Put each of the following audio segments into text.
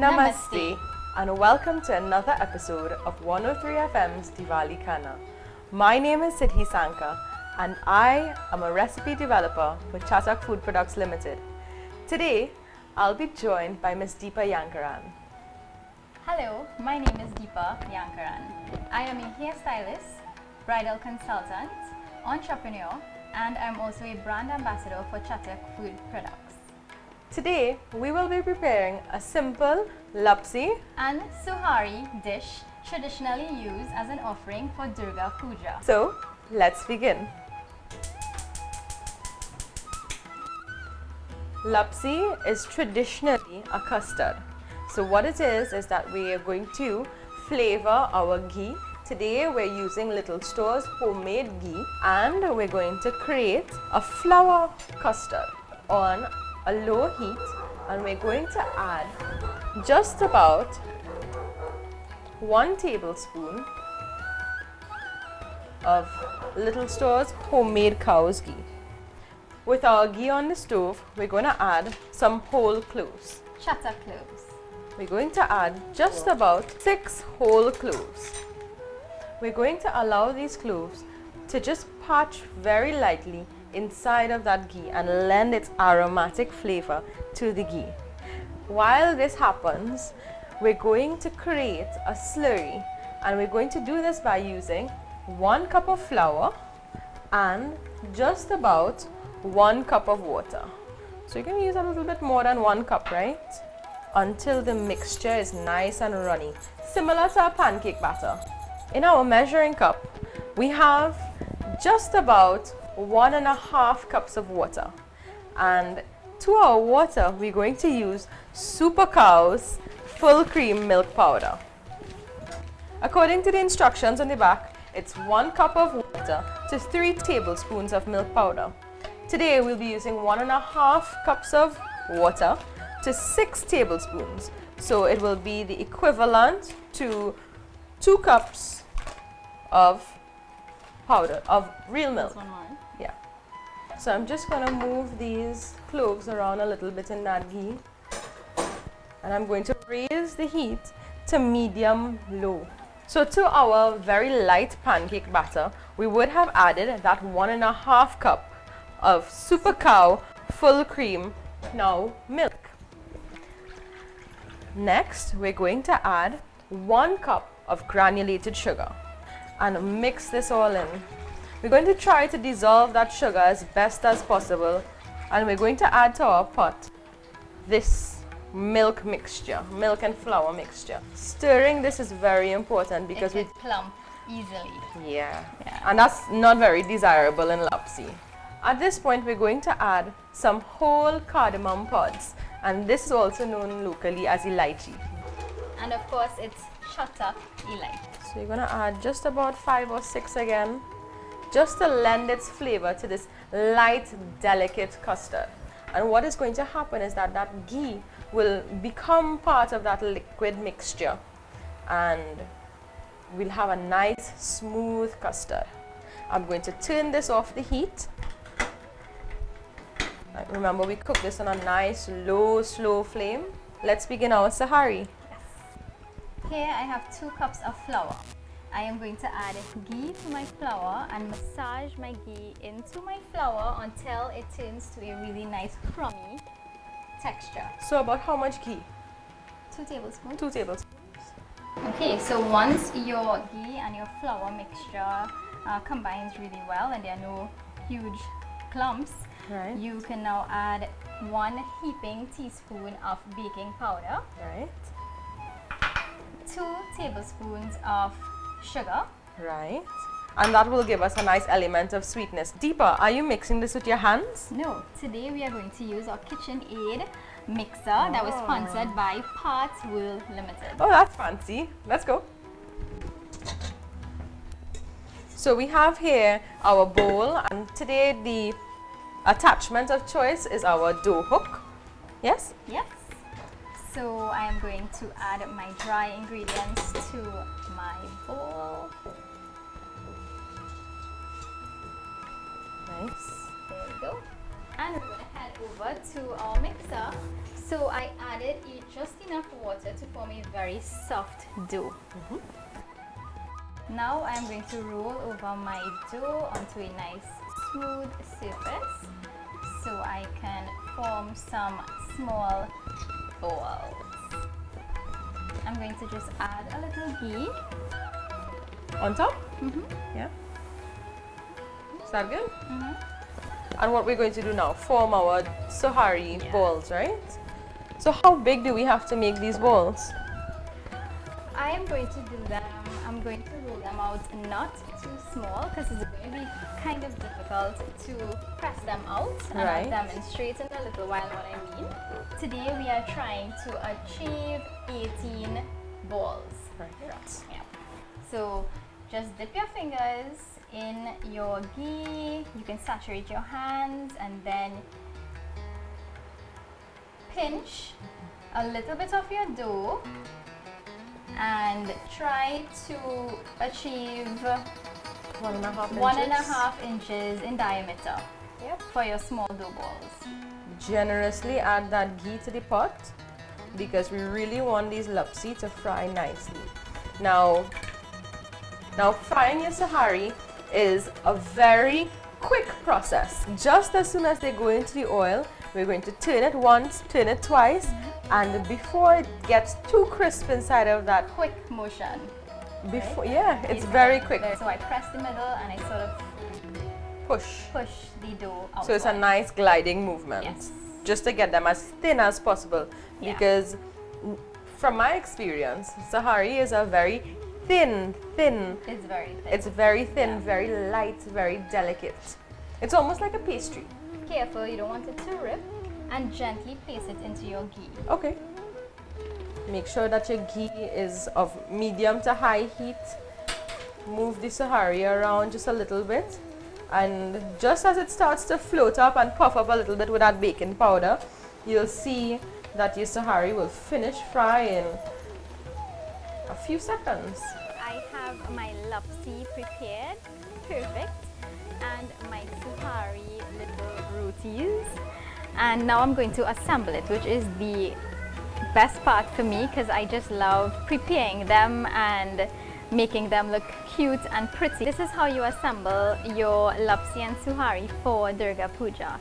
Namaste and welcome to another episode of 103 FM's Divali Khaana. My name is Siddhi Sankar and I am a recipe developer with Chatak Food Products Limited. Today, I'll be joined by Miss Deepa Yankarran. Hello, my name is Deepa Yankarran. I am a hairstylist, bridal consultant, entrepreneur, and I'm also a brand ambassador for Chatak Food Products. Today, we will be preparing a simple Lapsi and Suhari dish traditionally used as an offering for Durga Puja. So, let's begin. Lapsi is traditionally a custard. So what it is that we are going to flavor our ghee. Today we're using Little Store's homemade ghee and we're going to create a flour custard on a low heat, and we're going to add just about 1 tablespoon of Little Store's homemade cow's ghee. With our ghee on the stove, we're going to add some whole cloves. Chatak cloves. We're going to add just about 6 whole cloves. We're going to allow these cloves to just patch very lightly inside of that ghee and lend its aromatic flavor to the ghee. While this happens, we're going to create a slurry, and we're going to do this by using 1 cup of flour and just about 1 cup of water. So you can use a little bit more than 1 cup, right? Until the mixture is nice and runny, similar to a pancake batter. In our measuring cup, we have just about 1.5 cups of water, and to our water we're going to use Super Cow's full cream milk powder. According to the instructions on the back, it's 1 cup of water to 3 tablespoons of milk powder. Today we'll be using 1.5 cups of water to 6 tablespoons, so it will be the equivalent to 2 cups of powder of real milk. Yeah. So I'm just going to move these cloves around a little bit in that ghee, and I'm going to raise the heat to medium low. So to our very light pancake batter, we would have added that 1.5 cup of Super Cow full cream now milk. Next, we're going to add 1 cup of granulated sugar and mix this all in. We're going to try to dissolve that sugar as best as possible, and we're going to add to our pot this milk mixture, milk and flour mixture. Stirring this is very important because it clump easily. Yeah, and that's not very desirable in Lapsi. At this point, we're going to add some whole cardamom pods, and this is also known locally as elaichi. And of course, it's Chatak elaichi. So you're going to add just about 5 or 6 again, just to lend its flavor to this light, delicate custard. And what is going to happen is that that ghee will become part of that liquid mixture, and we'll have a nice, smooth custard. I'm going to turn this off the heat. Remember, we cook this on a nice, low, slow flame. Let's begin our Suhari. Here I have 2 cups of flour. I am going to add ghee to my flour and massage my ghee into my flour until it turns to a really nice crummy texture. So about how much ghee? 2 tablespoons. 2 tablespoons. Okay, so once your ghee and your flour mixture combines really well and there are no huge clumps, right, you can now add 1 heaping teaspoon of baking powder. Right. 2 tablespoons of sugar. Right. And that will give us a nice element of sweetness. Deepa, are you mixing this with your hands? No, today we are going to use our KitchenAid mixer that was sponsored by Parts World Limited. Oh, that's fancy. Let's go. So we have here our bowl, and today the attachment of choice is our dough hook. Yes? Yes. So I am going to add my dry ingredients to my bowl. Nice. There we go. And we're going to head over to our mixer. So I added just enough water to form a very soft dough. Now I'm going to roll over my dough onto a nice smooth surface so I can form some small balls. I'm going to just add a little ghee. On top? Yeah. Is that good? And what we're going to do now, form our Suhari balls, right? So how big do we have to make these balls? I am going to do them, I'm going to roll them out not too small because it's going to be kind of difficult to press them out, and I'll demonstrate in a little while what I mean. Today we are trying to achieve 18 balls. Right. Yeah. So just dip your fingers in your ghee, you can saturate your hands and then pinch a little bit of your dough and try to achieve 1.5 inches in diameter for your small dough balls. Generously add that ghee to the pot because we really want these lapsi to fry nicely. Now frying your Suhari is a very quick process. Just as soon as they go into the oil, we're going to turn it once, turn it twice, and before it gets too crisp inside of that quick motion. Before, yeah, it's very quick. So I press the middle and I sort of push the dough out. So it's a nice gliding movement, just to get them as thin as possible. Because from my experience, Suhari is a very thin. It's very thin. It's very thin, very light, very delicate. It's almost like a pastry. Careful, you don't want it to rip, and gently place it into your ghee. Okay. Make sure that your ghee is of medium to high heat. Move the Suhari around just a little bit, and just as it starts to float up and puff up a little bit with that baking powder, you'll see that your Suhari will finish frying a few seconds. I have my lapsi prepared, perfect, and my Suhari little rotis. And now I'm going to assemble it, which is the best part for me because I just love preparing them and making them look cute and pretty. This is how you assemble your lapsi and Suhari for Durga Puja.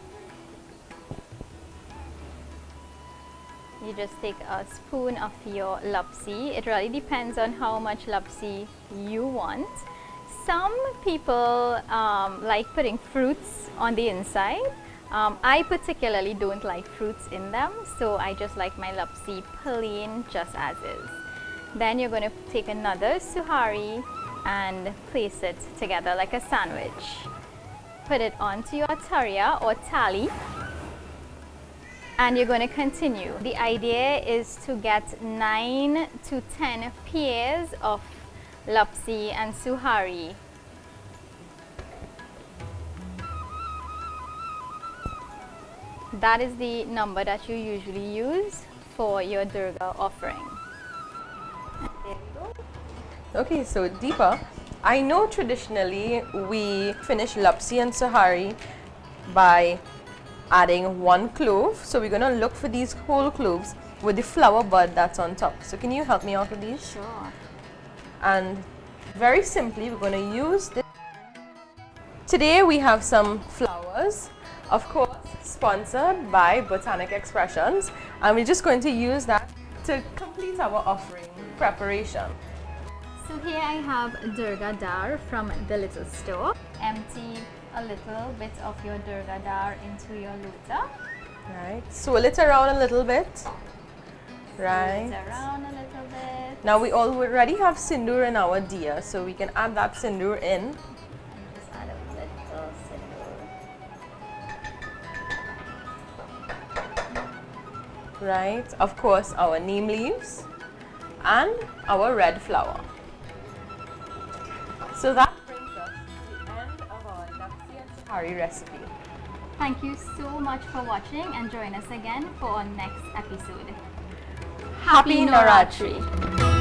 You just take a spoon of your lapsi. It really depends on how much lapsi you want. Some people like putting fruits on the inside. I particularly don't like fruits in them, so I just like my lapsi plain just as is. Then you're going to take another Suhari and place it together like a sandwich. Put it onto your taria or thali, and you're going to continue. The idea is to get 9 to 10 pairs of lapsi and Suhari. That is the number that you usually use for your Durga offering. And there we go. Okay, so Deepa, I know traditionally we finish lapsi and Suhari by adding 1 clove. So we're going to look for these whole cloves with the flower bud that's on top. So can you help me out with these? Sure. And very simply, we're going to use this. Today we have some flowers, of course, sponsored by Botanic Expressions, and we're just going to use that to complete our offering preparation. So here I have Durga Dar from the little store. Empty a little bit of your Durga Dar into your lota. Right, swirl it around a little bit. Right. Swirl it around a little bit. Now we already have sindoor in our diya, so we can add that sindoor in. Just add a little sindoor. Right, of course our neem leaves and our red flower. So that brings us to the end of our Lapsi and Suhari recipe. Thank you so much for watching, and join us again for our next episode. Happy Navratri!